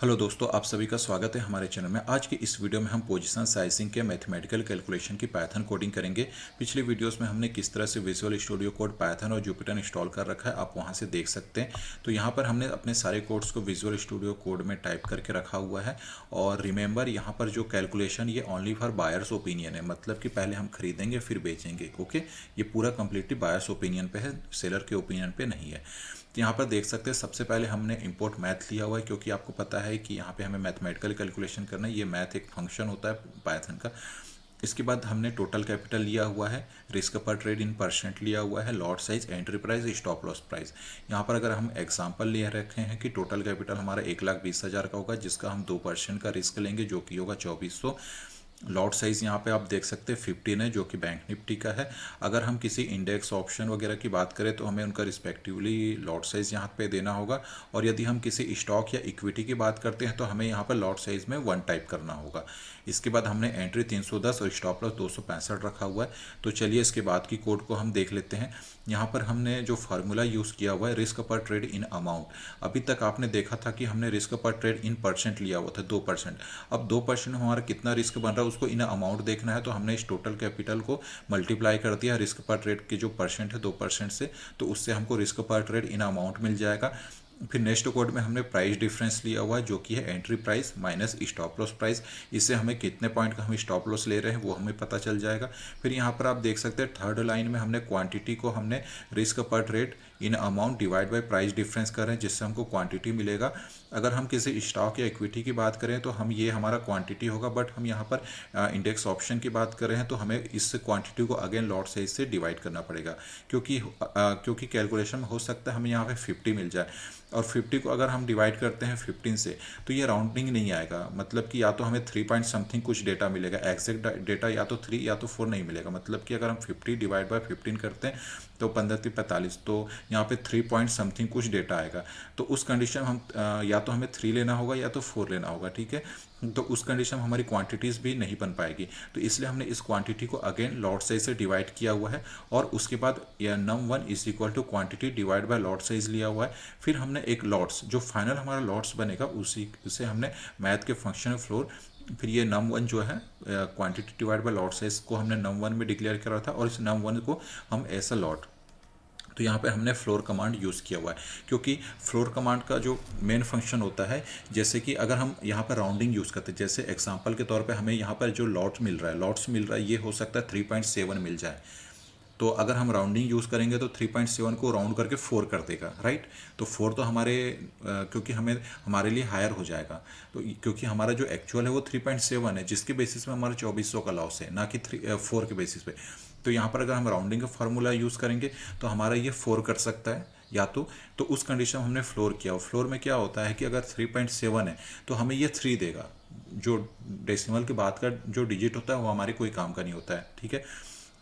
Hello दोस्तों, आप सभी का स्वागत है हमारे चैनल में। आज की इस वीडियो में हम पोजीशन साइजिंग के मैथमेटिकल कैलकुलेशन की पाइथन कोडिंग करेंगे। पिछली वीडियोस में हमने किस तरह से विजुअल स्टूडियो कोड, पाइथन और जुपिटर इंस्टॉल कर रखा है, आप वहां से देख सकते हैं। तो यहाँ पर हमने अपने सारे कोड्स को विजुअल स्टूडियो कोड में टाइप करके रखा हुआ है। और रिमेंबर, यहाँ पर जो कैलकुलेशन ये ओनली फॉर बायर्स ओपिनियन है, मतलब कि पहले हम खरीदेंगे फिर बेचेंगे। ओके, ये पूरा कंप्लीटली बायर्स ओपिनियन पे है, सेलर के ओपिनियन पे नहीं है। तो यहाँ पर देख सकते हैं, सबसे पहले हमने इंपोर्ट मैथ लिया हुआ है, क्योंकि आपको पता है कि यहाँ पे हमें मैथमेटिकल कैलकुलेशन करना है। ये मैथ एक फंक्शन होता है पाइथन का। इसके बाद हमने टोटल कैपिटल लिया हुआ है, रिस्क पर ट्रेड इन परसेंट लिया हुआ है, lot size, entry price, stop loss price. यहाँ पर अगर हम एग्जांपल ले रखे हैं कि टोटल कैपिटल हमारा 1,20,000 का होगा, जिसका हम 2% का रिस्क लेंगे, जो कि होगा 2400। लॉट साइज़ यहाँ पे आप देख सकते हैं 15 है, जो कि बैंक निफ्टी का है। अगर हम किसी इंडेक्स ऑप्शन वगैरह की बात करें तो हमें उनका रिस्पेक्टिवली लॉट साइज़ यहाँ पे देना होगा। और यदि हम किसी स्टॉक या इक्विटी की बात करते हैं तो हमें यहाँ पर लॉट साइज़ में 1 टाइप करना होगा। इसके बाद हमने एंट्री 310 और स्टॉप लॉस 265 रखा हुआ है। तो चलिए इसके बाद की कोड को हम देख लेते हैं। यहाँ पर हमने जो फार्मूला यूज़ किया हुआ है, रिस्क पर ट्रेड इन अमाउंट। अभी तक आपने देखा था कि हमने रिस्क पर ट्रेड इन परसेंट लिया हुआ था, 2%। अब 2% में हमारा कितना रिस्क बन रहा है उसको इन अमाउंट देखना है, तो हमने इस टोटल कैपिटल को मल्टीप्लाई कर दिया रिस्क पर ट्रेड के जो परसेंट है 2% से, तो उससे हमको रिस्क पर ट्रेड इन अमाउंट मिल जाएगा। फिर नेक्स्ट कोड में हमने प्राइस डिफरेंस लिया हुआ है, जो कि है entry price minus stop loss price. इससे हमें कितने पॉइंट का हम स्टॉप लॉस ले रहे हैं वो हमें पता चल जाएगा। फिर यहाँ पर आप देख सकते हैं थर्ड लाइन में हमने क्वांटिटी को हमने रिस्क पर trade in amount divide by price difference कर रहे हैं, जिससे हमको क्वांटिटी मिलेगा। अगर हम किसी स्टॉक या इक्विटी की बात करें तो हम ये हमारा क्वांटिटी होगा, बट हम यहाँ पर इंडेक्स ऑप्शन की बात कर रहे हैं तो हमें इस क्वांटिटी को अगेन लॉट साइज से डिवाइड करना पड़ेगा, क्योंकि कैलकुलेशन में हो सकता है हमें यहाँ पे 50 मिल जाए। और 50 को अगर हम डिवाइड करते हैं 15 से तो ये राउंडिंग नहीं आएगा, मतलब कि या तो हमें 3 पॉइंट समथिंग कुछ डेटा मिलेगा, एग्जैक्ट डेटा या तो 3 या तो 4 नहीं मिलेगा। मतलब कि अगर हम 50 डिवाइड बाय 15 करते हैं तो 15×45, तो यहाँ पे 3 पॉइंट समथिंग कुछ डेटा आएगा। तो उस कंडीशन में हम या तो हमें 3 लेना होगा या तो 4 लेना होगा, ठीक है। तो उस कंडीशन में हमारी क्वांटिटीज़ भी नहीं बन पाएगी, तो इसलिए हमने इस क्वांटिटी को अगेन लॉट साइज से डिवाइड किया हुआ है। और उसके बाद num1 is equal to quantity divide by lot size लिया हुआ है। फिर हमने एक लॉट्स, जो फाइनल हमारा लॉट्स बनेगा, उसे हमने मैथ के फंक्शन फ्लोर, फिर ये num1 जो है quantity divide by lot size को हमने num1 में डिक्लेयर करा था, और इस num1 को हम ऐसा लॉट, तो यहाँ पे हमने फ्लोर कमांड यूज़ किया हुआ है। क्योंकि फ्लोर कमांड का जो मेन फंक्शन होता है, जैसे कि अगर हम यहाँ पर राउंडिंग यूज़ करते हैं, जैसे एग्जांपल के तौर पे हमें यहाँ पर जो लॉट्स मिल रहा है, ये हो सकता है 3.7 मिल जाए। तो अगर हम राउंडिंग यूज़ करेंगे तो 3.7 को राउंड करके 4 कर देगा, राइट। तो 4 तो क्योंकि हमारे लिए हायर हो जाएगा। तो क्योंकि हमारा जो एक्चुअल है वो 3.7 है, जिसके बेसिस पे हमारा 2400 का लॉस है, ना कि 4 के बेसिस पे। तो यहाँ पर अगर हम राउंडिंग का फार्मूला यूज़ करेंगे तो हमारा ये 4 कर सकता है या तो उस कंडीशन में हमने फ्लोर किया। फ्लोर में क्या होता है कि अगर 3.7 है तो हमें ये 3 देगा। जो डेसिमल के बाद का जो डिजिट होता है वो हमारे कोई काम का नहीं होता है, ठीक है।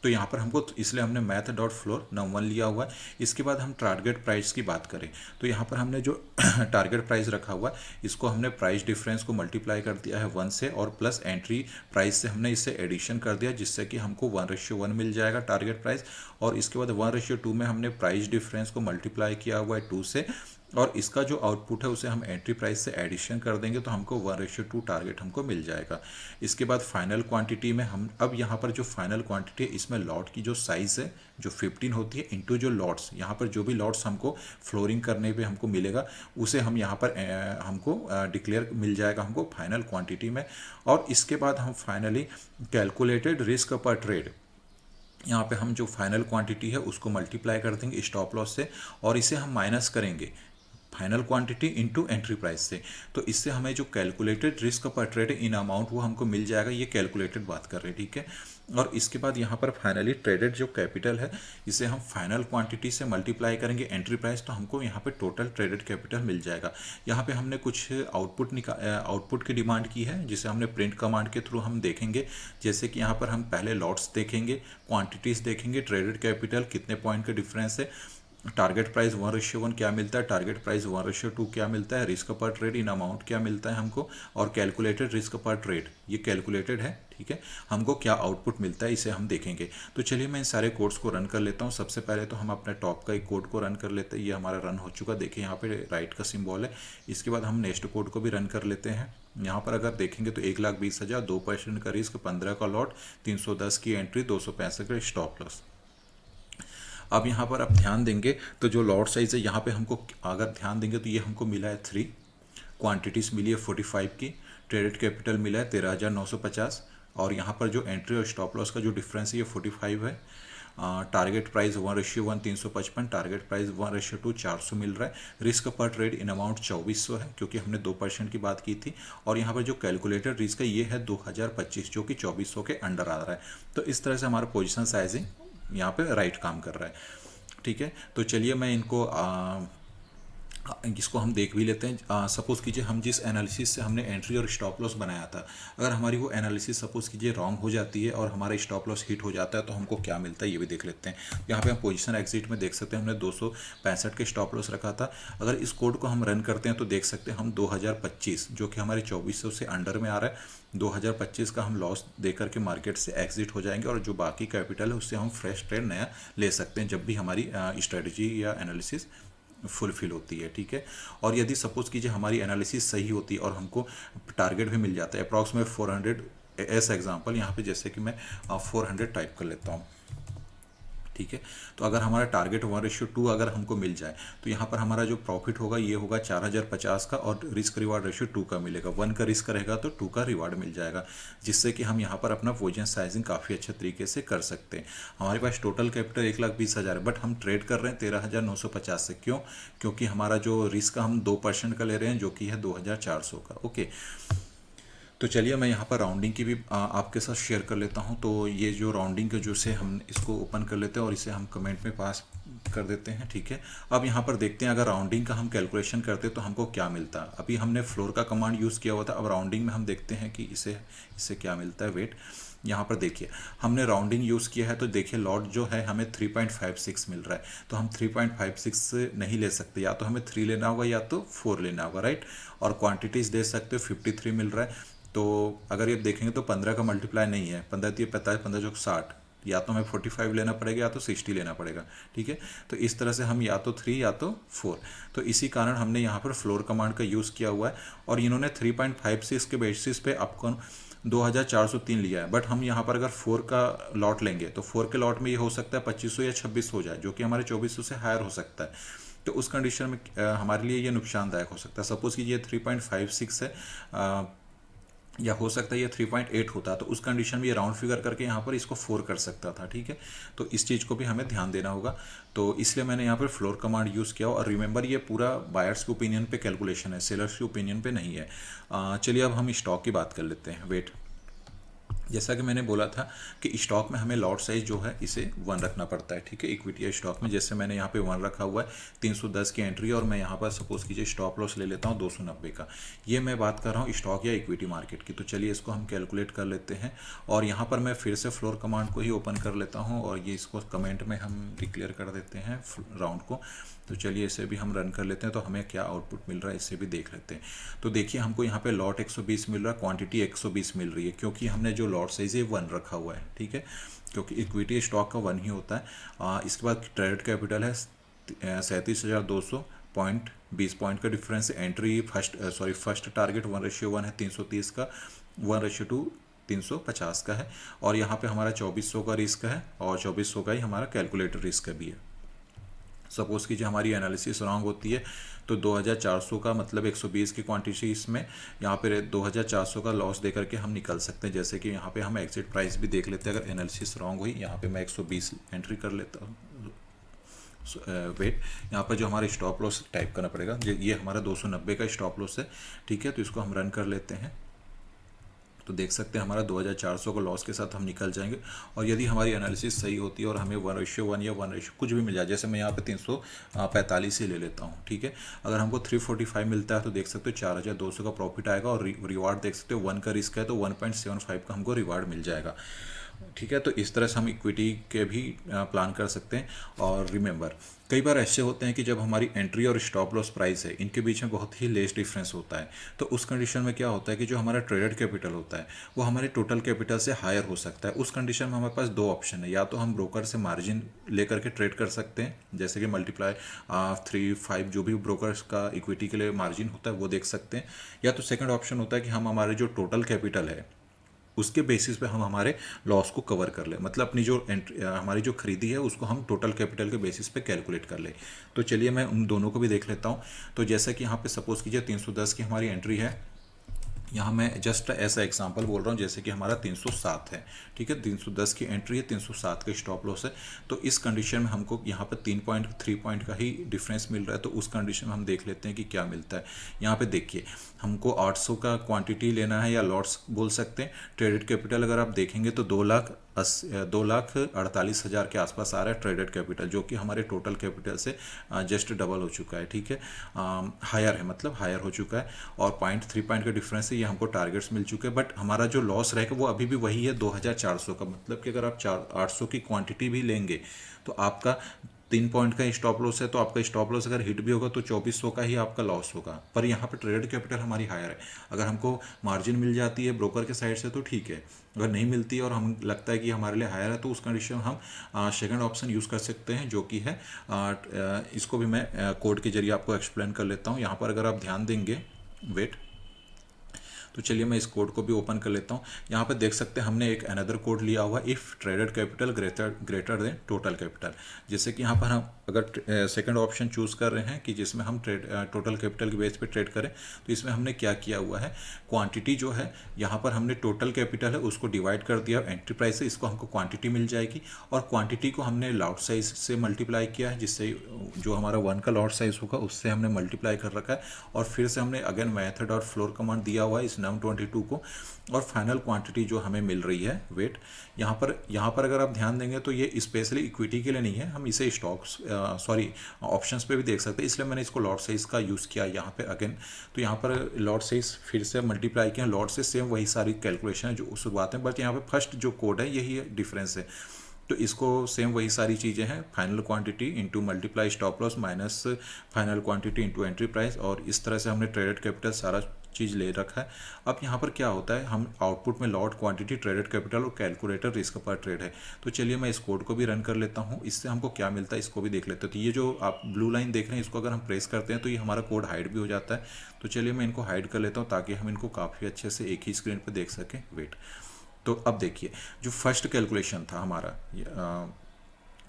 तो यहाँ पर हमको, इसलिए हमने मैथ डॉट फ्लोर num1 लिया हुआ है। इसके बाद हम टारगेट प्राइस की बात करें तो यहाँ पर हमने जो टारगेट प्राइस रखा हुआ है, इसको हमने प्राइस डिफरेंस को मल्टीप्लाई कर दिया है 1 से, और प्लस एंट्री प्राइस से हमने इससे एडिशन कर दिया, जिससे कि हमको 1:1 मिल जाएगा टारगेट प्राइस। और इसके बाद 1:2 में हमने प्राइस डिफरेंस को मल्टीप्लाई किया हुआ है 2 से, और इसका जो आउटपुट है उसे हम एंट्री प्राइस से एडिशन कर देंगे, तो हमको 1:2 टारगेट हमको मिल जाएगा। इसके बाद फाइनल क्वांटिटी में हम, अब यहाँ पर जो फाइनल क्वांटिटी है इसमें लॉट की जो साइज़ है जो 15 होती है, इंटू जो लॉट्स, यहाँ पर जो भी लॉट्स हमको फ्लोरिंग करने पे हमको मिलेगा, उसे हम यहाँ पर हमको डिक्लेयर मिल जाएगा हमको फाइनल क्वांटिटी में। और इसके बाद हम फाइनली कैलकुलेटेड रिस्क पर ट्रेड, यहाँ पे हम जो फाइनल क्वांटिटी है उसको मल्टीप्लाई कर देंगे स्टॉप लॉस से, और इसे हम माइनस करेंगे final quantity into entry price से। तो इससे हमें जो कैलकुलेटेड रिस्क पर ट्रेड इन अमाउंट वो हमको मिल जाएगा। ये कैलकुलेटेड बात कर रहे हैं, ठीक है। और इसके बाद यहाँ पर फाइनली ट्रेडेड जो कैपिटल है, इसे हम फाइनल क्वांटिटी से मल्टीप्लाई करेंगे एंट्री प्राइस, तो हमको यहाँ पे टोटल ट्रेडेड कैपिटल मिल जाएगा। यहाँ पे हमने कुछ आउटपुट की डिमांड की है, जिसे हमने प्रिंट कमांड के थ्रू हम देखेंगे। जैसे कि यहाँ पर हम पहले लॉट्स देखेंगे, क्वांटिटीज़ देखेंगे, ट्रेडेड कैपिटल कितने पॉइंट का डिफरेंस है, टारगेट प्राइस 1:1 क्या मिलता है, टारगेट प्राइस 1:2 क्या मिलता है, रिस्क पर ट्रेड इन अमाउंट क्या मिलता है हमको, और कैलकुलेटेड रिस्क पर ट्रेड, ये कैलकुलेटेड है, ठीक है, हमको क्या आउटपुट मिलता है इसे हम देखेंगे। तो चलिए मैं इन सारे कोड्स को रन कर लेता हूँ। सबसे पहले तो हम अपने टॉप का एक कोड को रन कर लेते हैं, ये हमारा रन हो चुका, देखिए यहाँ पे राइट का सिंबल है। इसके बाद हम नेक्स्ट कोड को भी रन कर लेते हैं। यहाँ पर अगर देखेंगे तो 1,20,000, 2% का रिस्क, 15 का लॉट, 310 की एंट्री, 265 का स्टॉप लॉस। अब यहाँ पर आप ध्यान देंगे तो जो लॉट साइज है यहाँ पे हमको अगर ध्यान देंगे तो ये हमको मिला है 3, क्वांटिटीज़ मिली है 45 की, ट्रेडेड कैपिटल मिला है 13,950, और यहाँ पर जो एंट्री और स्टॉप लॉस का जो डिफरेंस है ये 45 है। टारगेट प्राइस 1:1 355, टारगेट प्राइस 1:2 400 मिल रहा है। रिस्क पर ट्रेड इन अमाउंट 2400 है क्योंकि हमने 2% की बात की थी, और यहाँ पर जो कैलकुलेटेड रिस्क है ये है 2025 जो कि 2400 के अंडर आ रहा है। तो इस तरह से हमारा पोजीशन साइजिंग यहाँ पे राइट काम कर रहा है, ठीक है। तो चलिए मैं इनको इसको हम देख भी लेते हैं। सपोज़ कीजिए हम जिस एनालिसिस से हमने एंट्री और स्टॉप लॉस बनाया था, अगर हमारी वो एनालिसिस सपोज़ कीजिए रॉन्ग हो जाती है और हमारा स्टॉप लॉस हिट हो जाता है तो हमको क्या मिलता है ये भी देख लेते हैं। यहाँ पे हम पोजीशन एग्जिट में देख सकते हैं हमने 265 के स्टॉप लॉस रखा था। अगर इस कोड को हम रन करते हैं तो देख सकते हैं हम 2025 जो कि हमारे 2400 से अंडर में आ रहा है, 2025 का हम लॉस दे करके मार्केट से एग्जिट हो जाएंगे, और जो बाकी कैपिटल है उससे हम फ्रेश ट्रेड नया ले सकते हैं जब भी हमारी स्ट्रेटजी या एनालिसिस फुलफिल होती है, ठीक है। और यदि सपोज कीजिए हमारी एनालिसिस सही होती है और हमको टारगेट भी मिल जाता है अप्रॉक्सीमेट 400 एस एग्जांपल, यहाँ पे जैसे कि मैं 400 टाइप कर लेता हूँ, ठीक है। तो अगर हमारा टारगेट 1:2 अगर हमको मिल जाए तो यहाँ पर हमारा जो प्रॉफिट होगा ये होगा 4050 का, और रिस्क रिवार्ड रेशियो 2 का मिलेगा। 1 का रिस्क रहेगा तो 2 का रिवार्ड मिल जाएगा, जिससे कि हम यहाँ पर अपना पोजीशन साइजिंग काफ़ी अच्छे तरीके से कर सकते हैं। हमारे पास टोटल कैपिटल 1,20,000 है, बट हम ट्रेड कर रहे हैं 13,950 से। क्यों? क्योंकि हमारा जो रिस्क हम 2% का ले रहे हैं जो कि है 2,400 का, ओके। तो चलिए मैं यहाँ पर राउंडिंग की भी आपके साथ शेयर कर लेता हूँ। तो ये जो राउंडिंग का जो से हम इसको ओपन कर लेते हैं और इसे हम कमेंट में पास कर देते हैं, ठीक है। अब यहाँ पर देखते हैं अगर राउंडिंग का हम कैलकुलेशन करते तो हमको क्या मिलता है। अभी हमने फ्लोर का कमांड यूज़ किया हुआ था, अब राउंडिंग में हम देखते हैं कि इससे क्या मिलता है। वेट, यहाँ पर देखिए हमने राउंडिंग यूज़ किया है तो देखिए लॉट जो है हमें 3.56 मिल रहा है, तो हम 3.56 नहीं ले सकते, या तो हमें 3 लेना होगा या तो 4 लेना होगा, राइट। और क्वांटिटीज़ दे सकते हो 53 मिल रहा है। तो अगर ये देखेंगे तो 15 का मल्टीप्लाई नहीं है, 15 3 45, 15 जो 60, या तो हमें 45 लेना पड़ेगा या तो 60 लेना पड़ेगा, ठीक है। तो इस तरह से हम या तो 3 या तो 4, तो इसी कारण हमने यहाँ पर फ्लोर कमांड का यूज़ किया हुआ है। और इन्होंने 3.56 के बेसिस पे आपको 2,403 लिया है, बट हम यहाँ पर अगर 4 का लॉट लेंगे तो 4 के लॉट में ये हो सकता है 2500 या 2600 हो जाए, जो कि हमारे 2400 से हायर हो सकता है। तो उस कंडीशन में हमारे लिए ये नुकसानदायक हो सकता है। सपोज़ कि ये 3.56 है, या हो सकता है ये 3.8 होता, तो उस कंडीशन में ये राउंड फिगर करके यहाँ पर इसको 4 कर सकता था, ठीक है। तो इस चीज़ को भी हमें ध्यान देना होगा, तो इसलिए मैंने यहाँ पर फ्लोर कमांड यूज़ किया। और रिमेंबर ये पूरा बायर्स के ओपिनियन पे कैलकुलेशन है, सेलर्स के ओपिनियन पे नहीं है। चलिए अब हम स्टॉक की बात कर लेते हैं। वेट, जैसा कि मैंने बोला था कि स्टॉक में हमें लॉट साइज जो है इसे 1 रखना पड़ता है, ठीक है। इक्विटी या स्टॉक में जैसे मैंने यहाँ पे 1 रखा हुआ है, 310 की एंट्री, और मैं यहाँ पर सपोज कीजिए स्टॉप लॉस ले लेता हूँ 290 का। ये मैं बात कर रहा हूँ स्टॉक या इक्विटी मार्केट की। तो चलिए इसको हम कैलकुलेट कर लेते हैं, और यहाँ पर मैं फिर से फ्लोर कमांड को ही ओपन कर लेता हूँ, और ये इसको कमेंट में हम डिक्लेयर कर देते हैं राउंड को। तो चलिए इसे भी हम रन कर लेते हैं, तो हमें क्या आउटपुट मिल रहा है इसे भी देख लेते हैं। तो देखिए हमको यहाँ पे लॉट 120 मिल रहा है, क्वांटिटी 120 मिल रही है, क्योंकि हमने जो लॉट साइज है 1 रखा हुआ है, ठीक है, क्योंकि इक्विटी स्टॉक का 1 ही होता है। इसके बाद ट्रेडेड कैपिटल है 37,200 पॉइंट, 20 पॉइंट का डिफरेंस। एंट्री फर्स्ट टारगेट 1:1 है 330 का, 1:2 350 का है, और यहाँ पे हमारा 2400 का रिस्क है, और 2400 का ही हमारा कैलकुलेटर रिस्क भी है। सपोज़ कीजिए हमारी एनालिसिस रॉन्ग होती है तो 2400 का मतलब 120 की क्वांटिटी, इसमें यहाँ पे 2400 का लॉस दे करके हम निकल सकते हैं। जैसे कि यहाँ पे हम एग्जिट प्राइस भी देख लेते हैं, अगर एनालिसिस रॉन्ग हुई यहाँ पे मैं 120 एंट्री कर लेता हूँ। वेट, यहाँ पर जो हमारा स्टॉप लॉस टाइप करना पड़ेगा, ये हमारा 290 का स्टॉप लॉस है, ठीक है। तो इसको हम रन कर लेते हैं, तो देख सकते हैं हमारा 2,400 को लॉस के साथ हम निकल जाएंगे। और यदि हमारी एनालिसिस सही होती है और हमें 1:1 या 1 कुछ भी मिल जाए, जैसे मैं यहाँ पे 345 ही ले लेता हूँ, ठीक है। अगर हमको 345 मिलता है तो देख सकते हो 4,200 का प्रॉफिट आएगा, और रिवार्ड देख सकते हो 1 का रिस्क है तो 1.75 का हमको रिवार्ड मिल जाएगा। ठीक है, तो इस तरह से हम इक्विटी के भी प्लान कर सकते हैं। और रिमेंबर, कई बार ऐसे होते हैं कि जब हमारी एंट्री और स्टॉप लॉस प्राइस है इनके बीच में बहुत ही लेस डिफरेंस होता है, तो उस कंडीशन में क्या होता है कि जो हमारा ट्रेडेड कैपिटल होता है वो हमारे टोटल कैपिटल से हायर हो सकता है। उस कंडीशन में हमारे पास दो ऑप्शन है, या तो हम ब्रोकर से मार्जिन लेकर के ट्रेड कर सकते हैं, जैसे कि मल्टीप्लाई 3-5 जो भी ब्रोकर्स का इक्विटी के लिए मार्जिन होता है वो देख सकते हैं, या तो सेकंड ऑप्शन होता है कि हम हमारे जो टोटल कैपिटल है उसके बेसिस पे हम हमारे लॉस को कवर कर ले, मतलब अपनी जो हमारी जो खरीदी है उसको हम टोटल कैपिटल के बेसिस पे कैलकुलेट कर ले। तो चलिए मैं उन दोनों को भी देख लेता हूँ। तो जैसा कि यहाँ पे सपोज कीजिए 310 की हमारी एंट्री है, यहाँ मैं जस्ट ऐसा एग्जांपल बोल रहा हूँ जैसे कि हमारा 307 है, ठीक है, 310 की एंट्री है, 307 का स्टॉप लॉस है। तो इस कंडीशन में हमको यहाँ पर 3 पॉइंट का ही डिफरेंस मिल रहा है, तो उस कंडीशन में हम देख लेते हैं कि क्या मिलता है। यहाँ पे देखिए हमको 800 का क्वांटिटी लेना है, या लॉट्स बोल सकते हैं। ट्रेडेड कैपिटल अगर आप देखेंगे तो 2,48,000 के आसपास आ रहा है ट्रेडेड कैपिटल, जो कि हमारे टोटल कैपिटल से जस्ट डबल हो चुका है, ठीक है, हायर है, मतलब हायर हो चुका है। और 0.3 पॉइंट का डिफरेंस है, ये हमको टारगेट्स मिल चुके हैं। बट हमारा जो लॉस रहेगा वो अभी भी वही है 2,400 का, मतलब कि अगर आप 800 की क्वांटिटी भी लेंगे तो आपका 3 पॉइंट का स्टॉप लॉस है, तो आपका स्टॉप लॉस अगर हिट भी होगा तो 2400 का ही आपका लॉस होगा। पर यहाँ पे ट्रेडेड कैपिटल हमारी हायर है, अगर हमको मार्जिन मिल जाती है ब्रोकर के साइड से तो ठीक है, अगर नहीं मिलती है और हम लगता है कि हमारे लिए हायर है तो उस कंडीशन में हम सेकंड ऑप्शन यूज़ कर सकते हैं, जो कि है इसको भी मैं कोड के जरिए आपको एक्सप्लेन कर लेता हूँ। यहाँ पर अगर आप ध्यान देंगे, वेट, तो चलिए मैं इस कोड को भी ओपन कर लेता हूँ। यहाँ पे देख सकते हैं हमने एक अनदर कोड लिया हुआ, if traded capital greater than total capital. जैसे कि यहाँ पर हम अगर सेकंड ऑप्शन चूज़ कर रहे हैं कि जिसमें हम टोटल कैपिटल के बेस पे ट्रेड करें, तो इसमें हमने क्या किया हुआ है, क्वांटिटी जो है यहाँ पर हमने टोटल कैपिटल है उसको डिवाइड कर दिया एंट्री प्राइस से, इसको हमको क्वांटिटी मिल जाएगी, और क्वांटिटी को हमने लॉट साइज से मल्टीप्लाई किया है, जिससे जो हमारा 1 का लॉट साइज होगा उससे हमने मल्टीप्लाई कर रखा है, और फिर से हमने अगेन मेथड और फ्लोर कमांड दिया हुआ है इस num22 को, और फाइनल क्वांटिटी जो हमें मिल रही है, वेट, यहाँ पर अगर आप ध्यान देंगे तो ये स्पेशली इक्विटी के लिए नहीं है, हम इसे स्टॉक्स ऑप्शंस पे भी देख सकते हैं, इसलिए मैंने इसको लॉट साइज का यूज़ किया यहाँ पे अगेन। तो यहाँ पर लॉट साइज फिर से मल्टीप्लाई किया, लॉट से सेम वही सारी कैलकुलेशन है जो शुरुआत है, बट यहाँ पे फर्स्ट जो कोड है यही डिफरेंस है, तो इसको सेम वही सारी चीज़ें हैं, final quantity into multiply stop loss minus final quantity into entry price, और इस तरह से हमने ट्रेडेड कैपिटल सारा चीज़ ले रखा है। अब यहाँ पर क्या होता है, हम आउटपुट में लॉट क्वांटिटी ट्रेडेड कैपिटल और कैलकुलेटर रिस्क पर ट्रेड है। तो चलिए मैं इस कोड को भी रन कर लेता हूँ, इससे हमको क्या मिलता है इसको भी देख लेते हैं। तो ये जो आप ब्लू लाइन देख रहे हैं इसको अगर हम प्रेस करते हैं तो ये हमारा कोड हाइड भी हो जाता है। तो चलिए मैं इनको हाइड कर लेता हूँ ताकि हम इनको काफ़ी अच्छे से एक ही स्क्रीन पर देख सकें। वेट, तो अब देखिए जो फर्स्ट कैलकुलेशन था हमारा,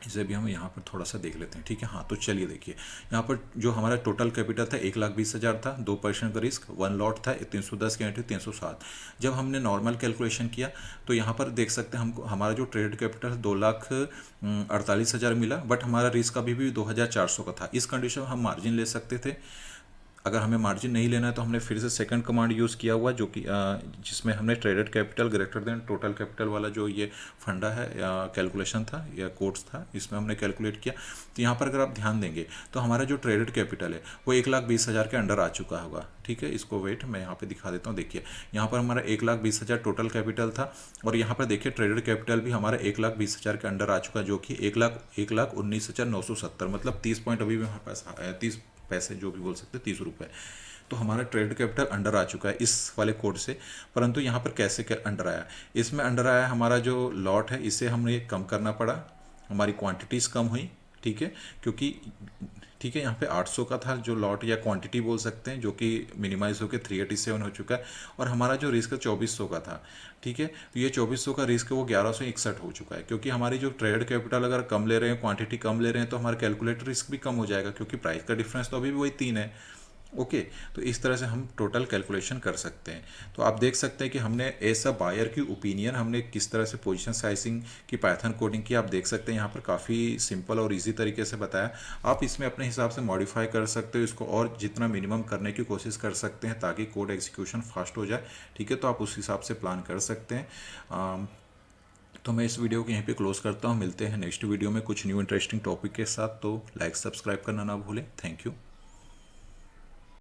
इसे भी हम यहाँ पर थोड़ा सा देख लेते हैं, ठीक है। हाँ, तो चलिए देखिए यहाँ पर जो हमारा टोटल कैपिटल था 1,20,000 था, 2% का रिस्क, 1 लॉट था, 310 की एंट्री 307। जब हमने नॉर्मल कैलकुलेशन किया तो यहाँ पर देख सकते हैं हमको हमारा जो ट्रेड कैपिटल 2,48,000 मिला, बट हमारा रिस्क अभी भी 2,400 का था। इस कंडीशन में हम मार्जिन ले सकते थे, अगर हमें मार्जिन नहीं लेना है तो हमने फिर से सेकंड कमांड यूज़ किया हुआ, जो कि जिसमें हमने traded capital greater than total capital वाला जो ये फंडा है या कैलकुलेशन था या कोड्स था, इसमें हमने कैलकुलेट किया। तो यहाँ पर अगर आप ध्यान देंगे तो हमारा जो ट्रेडेड कैपिटल है वो 1,20,000 के अंडर आ चुका होगा, ठीक है। इसको वेट मैं यहाँ पर दिखा देता हूँ। देखिए यहाँ पर हमारा 1,20,000 टोटल कैपिटल था, और यहाँ पर देखिए ट्रेडेड कैपिटल भी हमारा 1,20,000 के अंडर आ चुका है, जो कि 1,19,970, मतलब 30 पॉइंट अभी भी हमारे पास 30 पैसे जो भी बोल सकते हैं, 30 रुपये। तो हमारा ट्रेड कैपिटल अंडर आ चुका है इस वाले कोड से। परंतु यहाँ पर कैसे अंडर आया, इसमें अंडर आया हमारा जो लॉट है इसे हमें कम करना पड़ा, हमारी क्वांटिटीज़ कम हुई, ठीक है, क्योंकि ठीक है यहाँ पे 800 का था जो लॉट या क्वांटिटी बोल सकते हैं, जो कि मिनिमाइज होकर 387 हो चुका है, और हमारा जो रिस्क 2400 का था, ठीक है। तो ये 2400 का रिस्क वो 1161 हो चुका है, क्योंकि हमारी जो ट्रेड कैपिटल अगर कम ले रहे हैं, क्वांटिटी कम ले रहे हैं, तो हमारा कैलकुलेटर रिस्क भी कम हो जाएगा, क्योंकि प्राइस का डिफरेंस तो अभी भी वही 3 है। ओके, तो इस तरह से हम टोटल कैलकुलेशन कर सकते हैं। तो आप देख सकते हैं कि हमने ऐसा बायर की ओपिनियन हमने किस तरह से पोजीशन साइजिंग की पाइथन कोडिंग की, आप देख सकते हैं यहाँ पर काफ़ी सिंपल और इजी तरीके से बताया। आप इसमें अपने हिसाब से मॉडिफाई कर सकते हो इसको, और जितना मिनिमम करने की कोशिश कर सकते हैं ताकि कोड एग्जीक्यूशन फास्ट हो जाए, ठीक है। तो आप उस हिसाब से प्लान कर सकते हैं। तो मैं इस वीडियो को यहीं पे क्लोज करता हूँ, मिलते हैं नेक्स्ट वीडियो में कुछ न्यू इंटरेस्टिंग टॉपिक के साथ। तो लाइक सब्सक्राइब करना ना भूलें। Thank you.